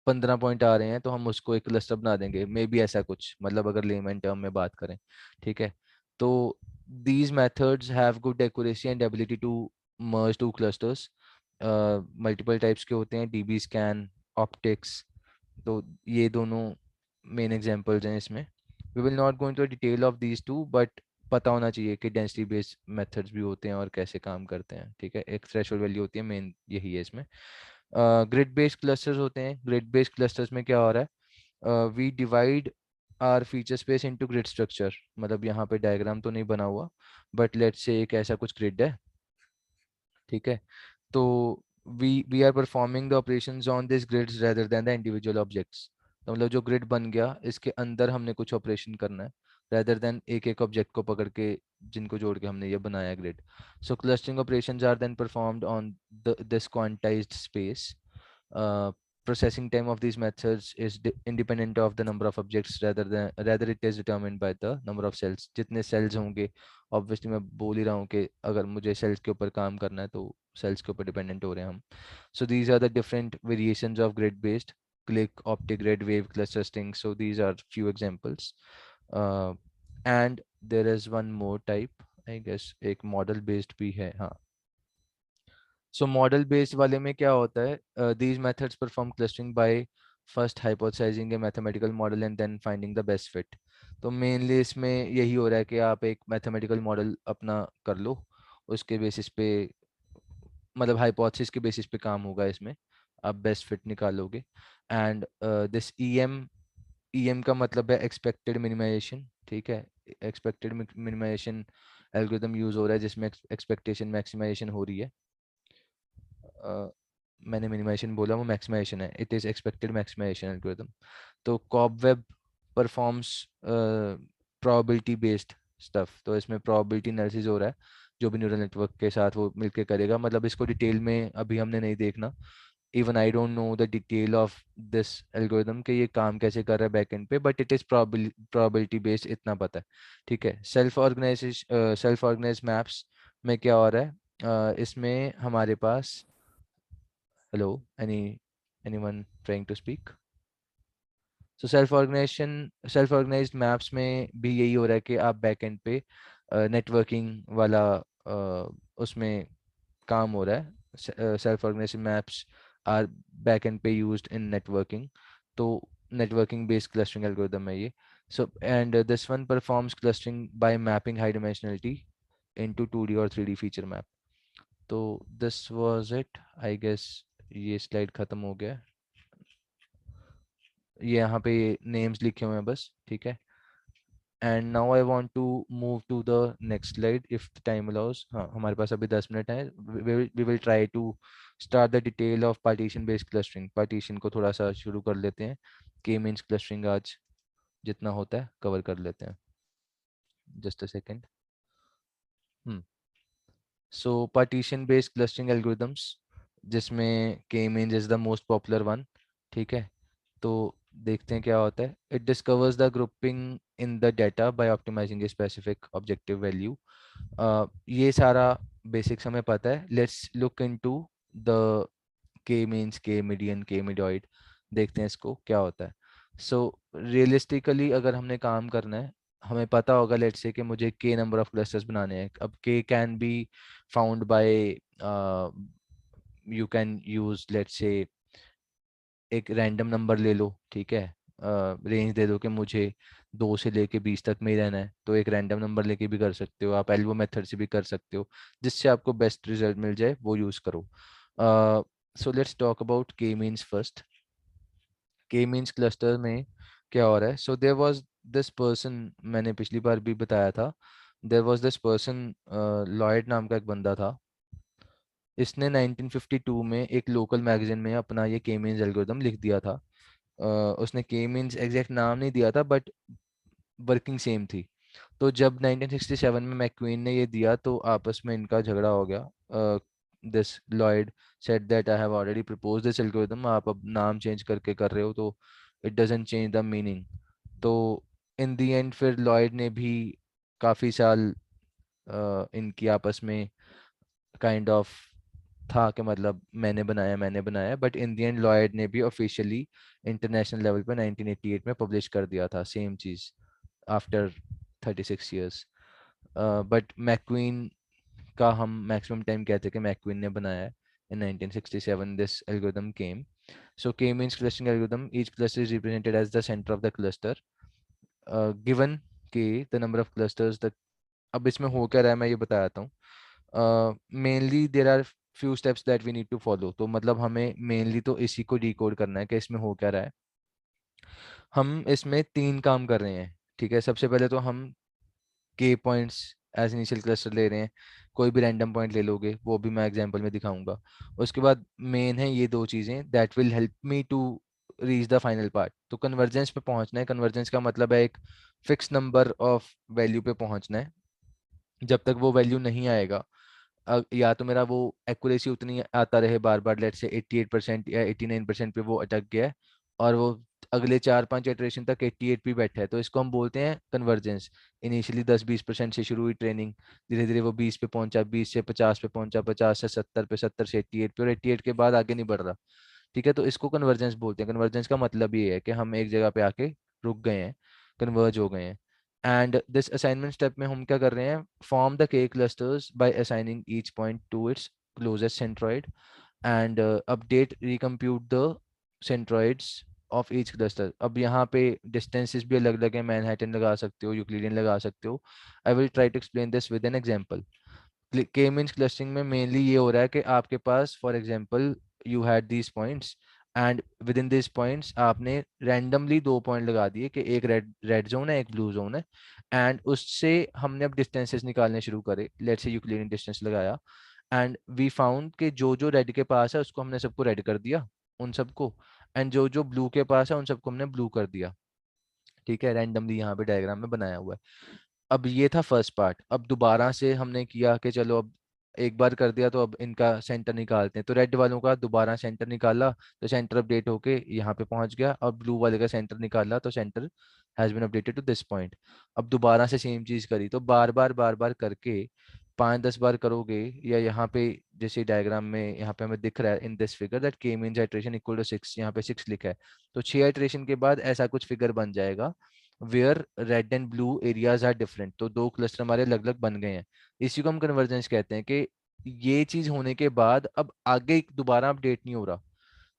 15 पॉइंट आ रहे हैं तो हम उसको एक क्लस्टर बना देंगे, मे बी ऐसा कुछ, मतलब अगर लेमन टर्म में बात करें, ठीक है। तो these methods have good accuracy and ability to merge two clusters. Multiple types के होते हैं, डीबी स्कैन, ऑप्टिक्स। तो ये दोनों मेन एग्जांपल्स हैं इसमें। We will not go into detail of these two, but पता होना चाहिए कि डेंसिटी बेस्ड मेथड्स भी होते हैं और कैसे काम करते हैं, ठीक है। एक थ्रेशोल्ड वैल्यू होती है, मेन यही है इसमें। ग्रिड बेस्ड क्लस्टर्स होते हैं। ग्रिड बेस्ड क्लस्टर्स में क्या हो रहा है, we divide our feature space into grid structure. मतलब यहाँ पे डायग्राम तो नहीं बना हुआ, बट लेट्स से एक ऐसा कुछ ग्रिड है, ठीक है। तो we are performing the operations on this grids rather than the individual objects. तो मतलब जो ग्रिड बन गया, इसके अंदर हमने कुछ ऑपरेशन करना है, रेदर देन एक एक ऑब्जेक्ट को पकड़ के जिनको जोड़ के हमने ये बनाया grid. So clustering operations are then performed on this quantized space. Processing time of these methods is independent of the number of objects, rather it is determined by the number of cells. जितने cells होंगे, obviously मैं बोल ही रहा हूँ कि अगर मुझे cells के ऊपर काम करना है तो cells के ऊपर dependent हो रहे हैं हम. So these are the different variations of grid based: click, optigrid, wave, cluster string. So these are few examples. And there is one more type, I guess एक model based भी है, हाँ. सो मॉडल बेस्ड वाले में क्या होता है, these methods perform clustering by first hypothesizing a mathematical model and then finding the best fit. तो मेनली इसमें यही हो रहा है कि आप एक मैथमेटिकल मॉडल अपना कर लो, उसके बेसिस पे, मतलब हाइपोथेसिस के बेसिस पे काम होगा इसमें, आप बेस्ट फिट निकालोगे. एंड दिस ईएम का मतलब है एक्सपेक्टेड मिनिमाइजेशन, ठीक है. एक्सपेक्टेड मिनिमाइजेशन एल्गोरिदम यूज हो रहा है जिसमें एक्सपेक्टेशन मैक्सिमाइजेशन हो रही है. मैंने मिनिमाइजेशन बोला, वो मैक्सिमाइजेशन है. It is expected maximization algorithm. तो Cobweb performs probability based stuff. तो इसमें प्रोबेबिलिटी एनालिसिस हो रहा है जो भी न्यूरल नेटवर्क के साथ वो मिलके करेगा. मतलब इसको डिटेल में अभी हमने नहीं देखना. Even I don't know the detail of this algorithm कि ये काम कैसे कर रहा है बैकएंड पे, but it is probability based, इतना पता है, ठीक है. सेल्फ ऑर्गेनाइज मैप्स में क्या हो रहा है, इसमें हमारे पास, hello, anyone trying to speak? So self organized maps में भी यही हो रहा है कि आप बैकएंड पे नेटवर्किंग वाला उसमें काम हो रहा है. Self organized maps are backend पे यूज्ड इन नेटवर्किंग. तो नेटवर्किंग बेस्ड क्लस्टरिंग एल्गोरिदम है ये. So and this one performs clustering by mapping high dimensionality into 2D और 3D फीचर मैप. तो this was it, I guess. ये slide खत्म हो गया. ये यहाँ पे नेम्स लिखे हुए हैं बस, ठीक है. And now I want to move to the next slide if the time allows. हाँ, हमारे पास अभी 10 मिनट है. We will try to start the detail of partition based clustering. Partition को थोड़ा सा शुरू कर लेते हैं. के मीन्स क्लस्टरिंग आज जितना होता है कवर कर लेते हैं. Just a second. So partition based clustering algorithms, जिसमें K means is the most popular one, ठीक है. तो देखते हैं क्या होता है. It discovers the grouping in the data by optimizing a specific objective value. ये सारा बेसिक्स हमें पता है. Let's look into the K means, K median, K medoid. देखते हैं इसको क्या होता है. सो रियलिस्टिकली अगर हमने काम करना है, हमें पता होगा लेट्स से कि मुझे के नंबर ऑफ क्लस्टर्स बनाने हैं. अब के can be found by, you can use let's say एक रैंडम नंबर ले लो, ठीक है. रेंज दे दो कि मुझे 2 से लेके 20 तक में ही रहना है, तो एक रैंडम नंबर लेके भी कर सकते हो आप. एल्बो मेथड से भी कर सकते हो, जिससे आपको बेस्ट रिजल्ट मिल जाए वो यूज करो. So let's talk about K means first. K means cluster में क्या हो रहा है. So there was this person, मैंने पिछली बार भी बताया था. There was this person, Lloyd नाम का एक बंदा था. इसने 1952 में एक लोकल मैगजीन में अपना ये के मीन्स एल्गोरिथम लिख दिया था. उसने के मीन्स एग्जैक्ट नाम नहीं दिया था, बट वर्किंग सेम थी. तो जब 1967 में मैक्वीन ने ये दिया तो आपस में इनका झगड़ा हो गया. This Lloyd said that I have already propose this algorithm, आप अब नाम चेंज करके कर रहे हो तो it doesn't change the meaning. तो इन द एंड फिर लॉयड ने भी काफ़ी साल इनकी आपस में काइंड ऑफ था कि मतलब मैंने बनाया, but in the end Lloyd ने भी ऑफिशियली इंटरनेशनल लेवल पे 1988 में पब्लिश कर दिया था same cheese after 36 years. But McQueen जिसका हम मैक्सिमम टाइम कहते हैं कि मैक्विन ने बनाया है in 1967 this algorithm came. So K means clustering algorithm, each cluster is represented as the center of the cluster. Given K the number of clusters, the अब इसमें हो क्या रहा है मैं ये बताता हूँ. Mainly there are few steps that we need to follow. तो मतलब हमें मेनली तो इसी को डिकोड करना है कि इसमें हो क्या रहा है. हम इसमें 3 काम कर रहे हैं. ठीक है, सबसे पहले तो हम के पॉइंट्स एज इनिशियल क्लस्टर ले रहे हैं. कोई भी रैंडम पॉइंट ले लोगे, वो भी मैं एग्जांपल में दिखाऊंगा. उसके बाद मेन है ये दो चीज़ें that will help me to reach the final part. तो कन्वर्जेंस पे पहुंचना है. कन्वर्जेंस का मतलब है एक फिक्स नंबर ऑफ वैल्यू पे पहुंचना है. जब तक वो वैल्यू नहीं आएगा, या तो मेरा वो एक्यूरेसी उतनी आता रहे बार बार, लेट से 88% या 89% पे वो अटक गया है, और वो अगले 4-5 इटरेशन तक 88 पे बैठा है, तो इसको हम बोलते हैं कन्वर्जेंस. इनिशियली 10-20% से शुरू हुई ट्रेनिंग, धीरे धीरे वो 20 पे पहुंचा, 20 से 50 पे पहुंचा, 50 से 70 पे, 70 से 88 पे, और 88 के बाद आगे नहीं बढ़ रहा. ठीक है, तो इसको कन्वर्जेंस बोलते हैं. कन्वर्जेंस का मतलब ये है कि हम एक जगह पे आके रुक गए हैं, कन्वर्ज हो गए हैं. एंड दिस असाइनमेंट स्टेप में हम क्या कर रहे हैं, form the K clusters by assigning each point to its closest centroid and update recompute the centroids of each cluster. अब यहाँ पे डिस्टेंसेस भी अलग अलग है. मैनहट्टन लगा सकते हो, यूक्लिडियन लगा सकते हो. I will try to explain this with an example. K means clustering में मेनली ये हो रहा है कि आपके पास for example you had these points, and within this points आपने रैंडमली 2 पॉइंट लगा दिए कि एक रेड रेड जोन है, एक ब्लू जोन है. एंड उससे हमने अब डिस्टेंसेस निकालने शुरू करे. लेट्स से यूक्लिडियन डिस्टेंस लगाया, एंड वी फाउंड कि जो जो रेड के पास है उसको हमने सबको रेड कर दिया, उन सबको. एंड जो जो ब्लू के पास है उन सबको हमने ब्लू कर दिया. ठीक है, रैंडमली यहाँ पे डायग्राम में बनाया हुआ है. अब ये था फर्स्ट पार्ट. अब दोबारा से हमने किया कि चलो अब एक बार कर दिया तो अब इनका सेंटर निकालते हैं. तो रेड वालों का दोबारा सेंटर निकाला, तो सेंटर अपडेट होके यहाँ पे पहुंच गया. और ब्लू वाले का सेंटर निकाला तो center has been updated to this point. अब दोबारा से सेम चीज करी. तो बार बार करके 5-10 बार करोगे, या यहाँ पे जैसे डायग्राम में यहाँ पे हमें दिख रहा है in this figure that K means iteration equal to 6, यहाँ पे 6 लिखा है. तो 6 आइट्रेशन के बाद ऐसा कुछ फिगर बन जाएगा where red and blue areas are different. तो 2 क्लस्टर हमारे अलग अलग बन गए हैं. इसी को हम कन्वर्जेंस कहते हैं कि ये चीज होने के बाद अब आगे दोबारा अपडेट नहीं हो रहा.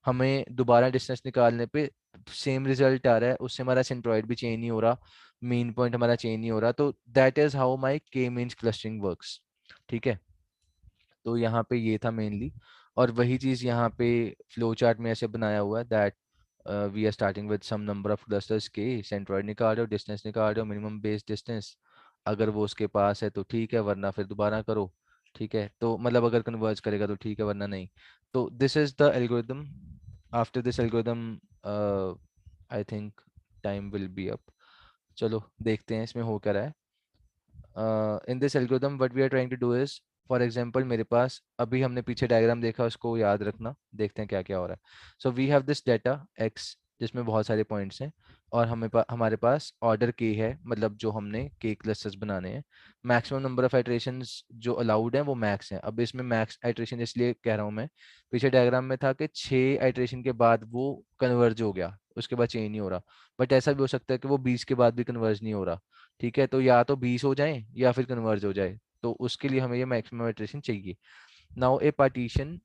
हमें दोबारा डिस्टेंस निकालने पे सेम रिजल्ट आ रहा है, उससे हमारा सेंट्रोइड भी चेंज नहीं हो रहा, मीन पॉइंट हमारा चेंज नहीं हो रहा. तो दैट इज हाउ माई के मीन्स क्लस्टरिंग वर्क्स. ठीक है, तो यहाँ पे ये था मेनली. और वही चीज यहाँ पे फ्लो चार्ट में ऐसे बनाया हुआ है that we are starting with some number of clusters के, सेंट्रोइड निकाल रहे हो, डिस्टेंस निकाल रहे हो, मिनिमम बेस डिस्टेंस. अगर वो उसके पास है तो ठीक है, वरना फिर दोबारा करो. ठीक है, तो मतलब अगर कन्वर्ज करेगा तो ठीक है, वरना नहीं. तो this is the algorithm. After this algorithm I think time will be up. चलो देखते हैं इसमें हो क्या रहा है. In this algorithm what we are trying to do is, for example मेरे पास अभी हमने पीछे डायग्राम देखा, उसको याद रखना. देखते हैं क्या क्या हो रहा है. So we have this data x जिसमें बहुत सारे पॉइंट्स हैं, और हमारे पास ऑर्डर k है, मतलब जो हमने k क्लस्टर्स बनाने हैं. मैक्सिमम नंबर ऑफ आइट्रेशंस जो अलाउड हैं वो मैक्स हैं. अब इसमें मैक्स आइट्रेशन इसलिए कह रहा हूँ मैं, पीछे डायग्राम में था कि 6 आइट्रेशन के बाद वो कन्वर्ज हो गया, उसके बाद चेंज नहीं हो रहा. बट ऐसा भी हो सकता है कि वो 20 के बाद भी कन्वर्ज नहीं हो रहा. ठीक है, तो या तो 20 हो जाए या फिर कन्वर्ज हो जाए. तो उसके लिए हमें ये मैक्सिमम इटरेशन चाहिए. Now A partition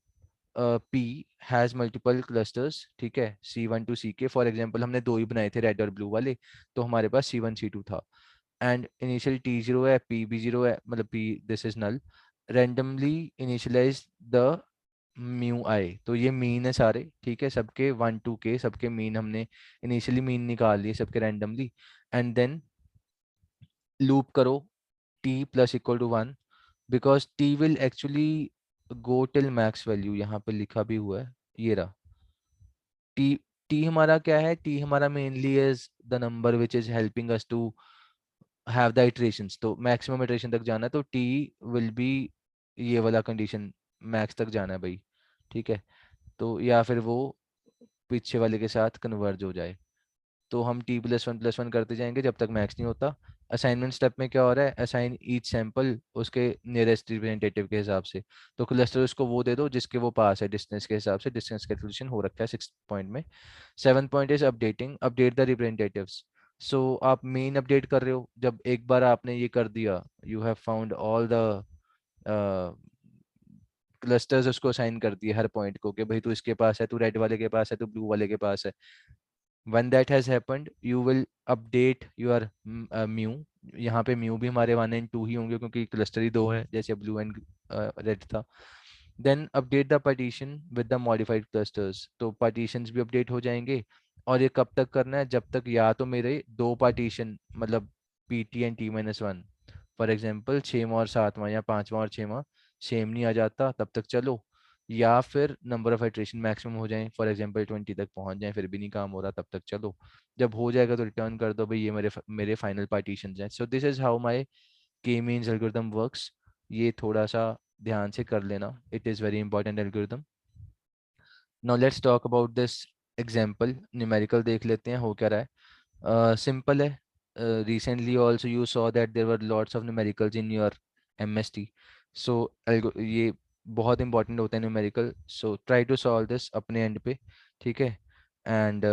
P has multiple clusters. ठीक है, C1 to CK. For example हमने दो ही बनाए थे, रेड और ब्लू वाले, तो हमारे पास C1 C2 था. एंड इनिशियल T0 है, P भी 0 है, मतलब P this is null. Randomly initialise the mu I. तो ये मीन है सारे. ठीक है, सबके 1 2 के सबके मीन हमने इनिशियली मीन निकाल लिए सबके रैंडमली. एंड देन लूप करो t plus equal to 1, because t will actually go till max value. यहाँ पे लिखा भी हुआ है, ये रहा t. t हमारा क्या है, t हमारा mainly is the number which is helping us to have the iterations. तो मैक्सिमम इटरेशन तक जाना है, तो t विल बी ये वाला कंडीशन, मैक्स तक जाना है भाई. ठीक है, तो या फिर वो पीछे वाले के साथ कन्वर्ज हो जाए. तो हम t+1+1 करते जाएंगे जब तक मैक्स नहीं होता. असाइनमेंट स्टेप में क्या हो रहा है, असाइन ईच सैंपल उसके नियरेस्ट रिप्रेजेंटेटिव के हिसाब से. तो क्लस्टर उसको वो दे दो जिसके वो पास है, डिस्टेंस के हिसाब से. डिस्टेंस कैलकुलेशन हो रखा है 6 पॉइंट में. 7 point is updating, update the representatives. So आप मेन अपडेट कर रहे हो. जब एक बार आपने ये कर दिया, you have found all the clusters उसको असाइन कर दिए हर पॉइंट को कि भाई तू इसके पास है, तू रेड वाले के पास है, तू ब्लू वाले के पास है. when that has happened you will update your mu. यहाँ पे mu भी हमारे 1 and 2 ही होंगे क्योंकि क्लस्टर ही दो है जैसे ब्लू एंड रेड था. Then update the partition with the modified clusters. तो पार्टीशंस भी अपडेट हो जाएंगे. और ये कब तक करना है, जब तक या तो मेरे दो पार्टीशन मतलब P T and T-1 for example 6वां और 7वां या 5वां और 6वां सेम नहीं आ जाता तब तक चलो, या फिर नंबर ऑफ आइट्रेशन मैक्सिमम हो जाए फॉर एग्जांपल 20 तक पहुंच जाए फिर भी नहीं काम हो रहा तब तक चलो. जब हो जाएगा तो रिटर्न कर दो भाई ये मेरे फाइनल पार्टीशन हैं. So this is how my के मींस एल्गोरिथम वर्क्स. ये थोड़ा सा ध्यान से कर लेना, it is very important algorithm. Now let's talk about this example. Numerical देख लेते हैं हो क्या रहा है. सिंपल है. Recently also you saw that there were lots of numericals in your MST. So ये बहुत इंपॉर्टेंट होता है numerical. So try to solve this अपने एंड पे. ठीक है. एंड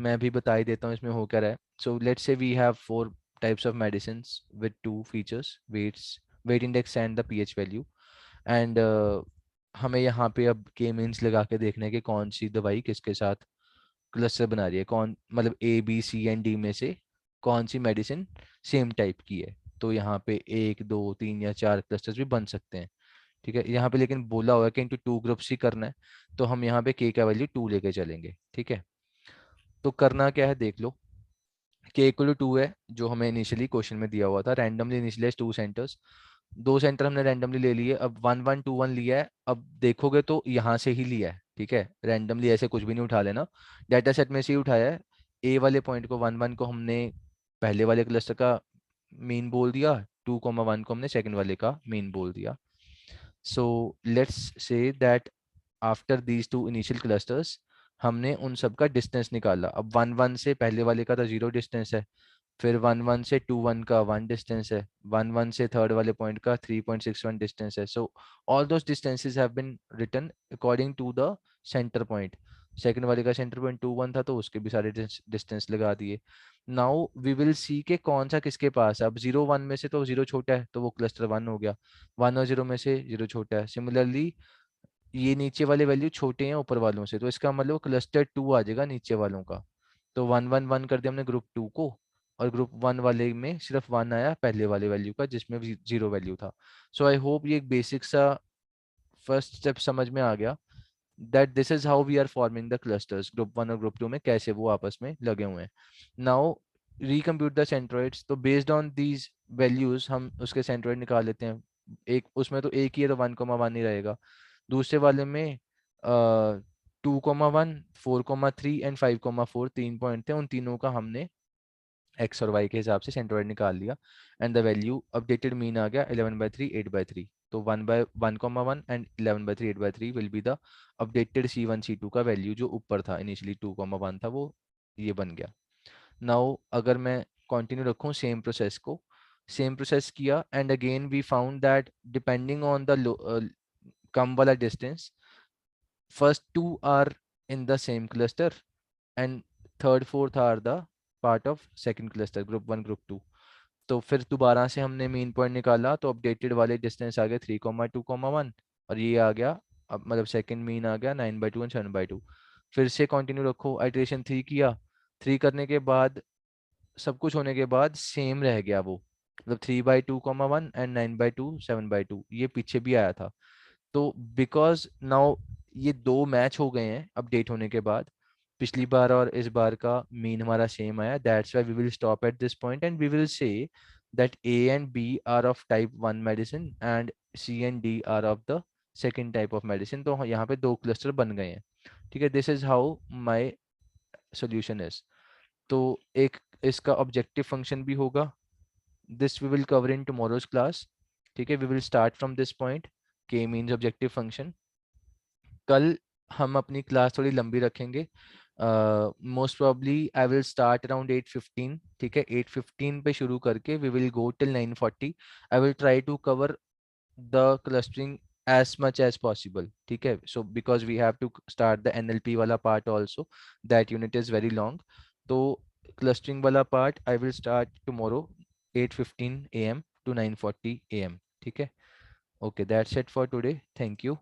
मैं भी बता ही देता हूँ इसमें हो क्या रहा है. So let's say we have 4 types of medicines with 2 features, weight index and the pH value. And हमें यहाँ पे अब के मीन्स लगा के देखना है कि कौन सी दवाई किसके साथ क्लस्टर बना रही है, कौन मतलब A B C and D में से कौन सी मेडिसिन सेम टाइप की है. तो यहाँ पे 1 2 3 या 4 क्लस्टर्स भी बन सकते हैं. ठीक है. यहाँ पे लेकिन बोला हुआ है कि इंटू 2 ग्रुप्स ही करना है. तो हम यहाँ पे के का वैल्यू 2 लेके चलेंगे. ठीक है. तो करना क्या है देख लो. के इक्वल टू 2 है जो हमें इनिशियली क्वेश्चन में दिया हुआ था. Randomly initialise 2 centres. 2 सेंटर हमने रैंडमली ले लिए. अब 1 1 2 1 लिया है. अब देखोगे तो यहाँ से ही लिया है. ठीक है. रैंडमली ऐसे कुछ भी नहीं उठा लेना. डाटा सेट में से ही उठाया है. ए वाले पॉइंट को 1 1 को हमने पहले वाले क्लस्टर का मीन बोल दिया. 2 1 को हमने सेकंड वाले का मीन बोल दिया. सो let's say that after these two initial clusters हमने उन सब का डिस्टेंस निकाला. अब 1 1 से पहले वाले का तो 0 डिस्टेंस है. फिर 1 1 से 2 1 का 1 डिस्टेंस है. 1 1 से थर्ड वाले पॉइंट का 3.61 डिस्टेंस है. So all those distances have been written according to the centre point. Second वाले का सेंटर पॉइंट 2 1 था तो उसके भी सारे डिस्टेंस लगा दिए. नाउ वी विल सी के कौन सा किसके पास है. अब 0 1 में से तो 0 छोटा है तो वो क्लस्टर 1 हो गया. 1 और 0 में से 0 छोटा है. सिमिलरली ये नीचे वाले वैल्यू छोटे हैं ऊपर वालों से तो इसका मतलब क्लस्टर 2 आ जाएगा नीचे वालों का. तो 1 1 1 कर दिया हमने ग्रुप 2 को. और ग्रुप 1 वाले में सिर्फ 1 आया पहले वाले वैल्यू का जिसमें 0 वैल्यू था. सो आई होप ये एक बेसिक सा फर्स्ट स्टेप समझ में आ गया that this is how we are forming the clusters. Group 1 और ग्रुप 2 में कैसे वो आपस में लगे हुए हैं. Now recompute the centroids. तो बेस्ड ऑन दीज वैल्यूज हम उसके सेंट्रोइड निकाल लेते हैं. एक उसमें तो एक ही है तो 1 1 ही रहेगा. दूसरे वाले में 2 1 4 3 एंड 5 4 तीन पॉइंट थे. उन तीनों का हमने एक्स और वाई के हिसाब से सेंट्रोइड निकाल लिया. And the value updated mean आ गया 11/3 8/3. तो 1/1 and 11/3 8/3 will be the updated C1 C2 का वैल्यू जो ऊपर था इनिशियली 2 1 था वो ये बन गया. नाउ अगर मैं कंटिन्यू रखूं सेम प्रोसेस को. सेम प्रोसेस किया and again we found that depending on the कम वाला distance first two are in the same cluster and third fourth are the part of second cluster group 1 group 2. तो फिर दोबारा से हमने mean point निकाला तो अपडेटेड वाले डिस्टेंस आ गए 3 2 1 और ये आ गया अब मतलब सेकंड मीन आ गया 9/2 एंड 7/2. फिर से कंटिन्यू रखो आइट्रेशन 3 किया. 3 करने के बाद सब कुछ होने के बाद सेम रह गया वो मतलब 3/2 1 एंड 9/2 7/2 ये पीछे भी आया था. तो बिकॉज नाउ ये दो मैच हो गए हैं अपडेट होने के बाद. पिछली बार और इस बार का मीन हमारा सेम आया. That's why we will stop at this point and we will say that A and B are of type 1 medicine and C and D are of the second type of medicine. तो यहाँ पे दो cluster बन गए हैं. ठीक है. This is how my solution is. तो एक इसका ऑब्जेक्टिव फंक्शन भी होगा. This we will cover in tomorrow's class. ठीक है. We will start from this point K means objective function. कल हम अपनी क्लास थोड़ी लंबी रखेंगे. Most probably I will start around 8:15. ठीक है. 8:15 पे शुरू करके we will go till 9:40. I will try to cover the clustering as much as possible. ठीक है. So because we have to start the NLP वाला part also, that unit is very long. तो clustering वाला part I will start tomorrow 8:15 a.m. to 9:40 a.m. ठीक है. Okay, that's it for today. Thank you.